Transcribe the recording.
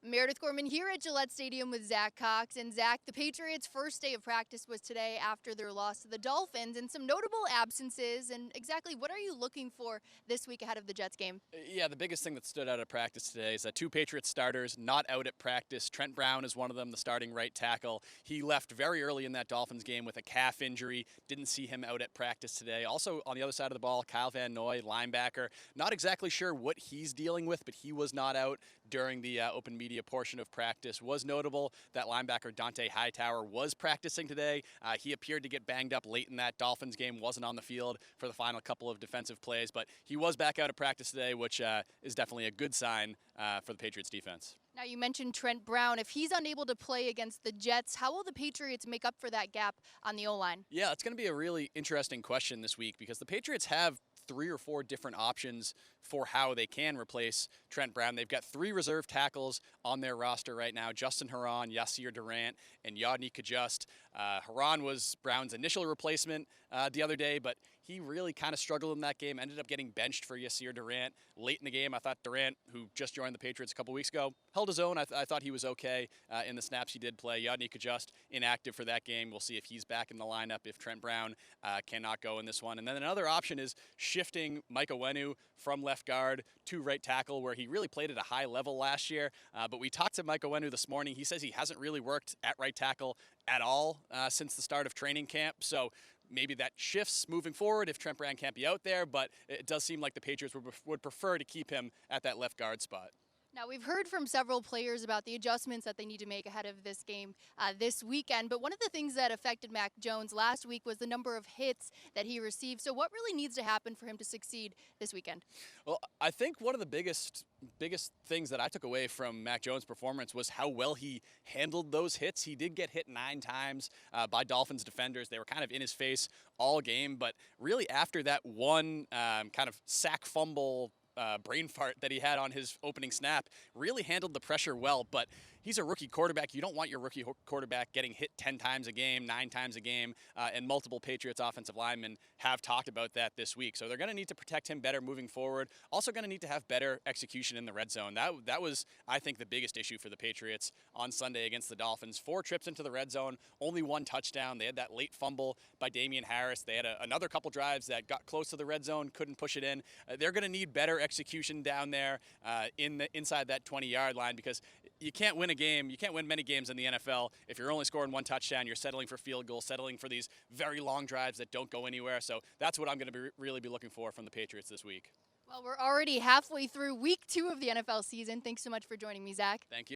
Meredith Gorman here at Gillette Stadium with Zack Cox. And Zack, the Patriots' first day of practice was today after their loss to the Dolphins and some notable absences. And exactly what are you looking for this week ahead of the Jets game? Yeah, the biggest thing that stood out at practice today is that two Patriots starters not out at practice. Trent Brown is one of them, the starting right tackle. He left very early in that Dolphins game with a calf injury. Didn't see him out at practice today. Also, on the other side of the ball, Kyle Van Noy, linebacker. Not exactly sure what he's dealing with, but he was not out during the open media portion of practice. Was notable that linebacker Dante Hightower was practicing today. He appeared to get banged up late in that Dolphins game, wasn't on the field for the final couple of defensive plays, but he was back out at practice today, which is definitely a good sign for the Patriots defense. Now, you mentioned Trent Brown. If he's unable to play against the Jets, how will the Patriots make up for that gap on the O-line? Yeah, it's going to be a really interesting question this week because the Patriots have 3 or 4 different options for how they can replace Trent Brown. They've got 3 reserve tackles on their roster right now: Justin Herron, Yasir Durant, and Yodny Kajust. Herron was Brown's initial replacement the other day, but he really kind of struggled in that game, ended up getting benched for Yasir Durant late in the game. I thought Durant, who just joined the Patriots a couple weeks ago, held his own. I thought he was okay in the snaps he did play. Yodny Kajust inactive for that game. We'll see if he's back in the lineup if Trent Brown cannot go in this one. And then another option is shifting Mike Onwenu from left guard to right tackle, where he really played at a high level last year. But we talked to Mike Onwenu this morning. He says he hasn't really worked at right tackle at all since the start of training camp. So maybe that shifts moving forward if Trent Brown can't be out there, but it does seem like the Patriots would prefer to keep him at that left guard spot. Now, we've heard from several players about the adjustments that they need to make ahead of this game this weekend, but one of the things that affected Mac Jones last week was the number of hits that he received. So what really needs to happen for him to succeed this weekend? Well, I think one of the biggest things that I took away from Mac Jones' performance was how well he handled those hits. He did get hit 9 times by Dolphins defenders. They were kind of in his face all game, but really after that one kind of sack fumble brain fart that he had on his opening snap, really handled the pressure well. But he's a rookie quarterback. You don't want your rookie quarterback getting hit 10 times a game, 9 times a game, and multiple Patriots offensive linemen have talked about that this week. So they're going to need to protect him better moving forward. Also going to need to have better execution in the red zone. That was, I think, the biggest issue for the Patriots on Sunday against the Dolphins. 4 trips into the red zone, only 1 touchdown. They had that late fumble by Damian Harris. They had another couple drives that got close to the red zone, couldn't push it in. They're going to need better execution down there inside that 20-yard line, because you can't win a game. You can't win many games in the NFL if you're only scoring 1 touchdown. You're settling for field goals, settling for these very long drives that don't go anywhere. So that's what I'm going to really be looking for from the Patriots this week. Well, we're already halfway through week 2 of the NFL season. Thanks so much for joining me, Zack. Thank you.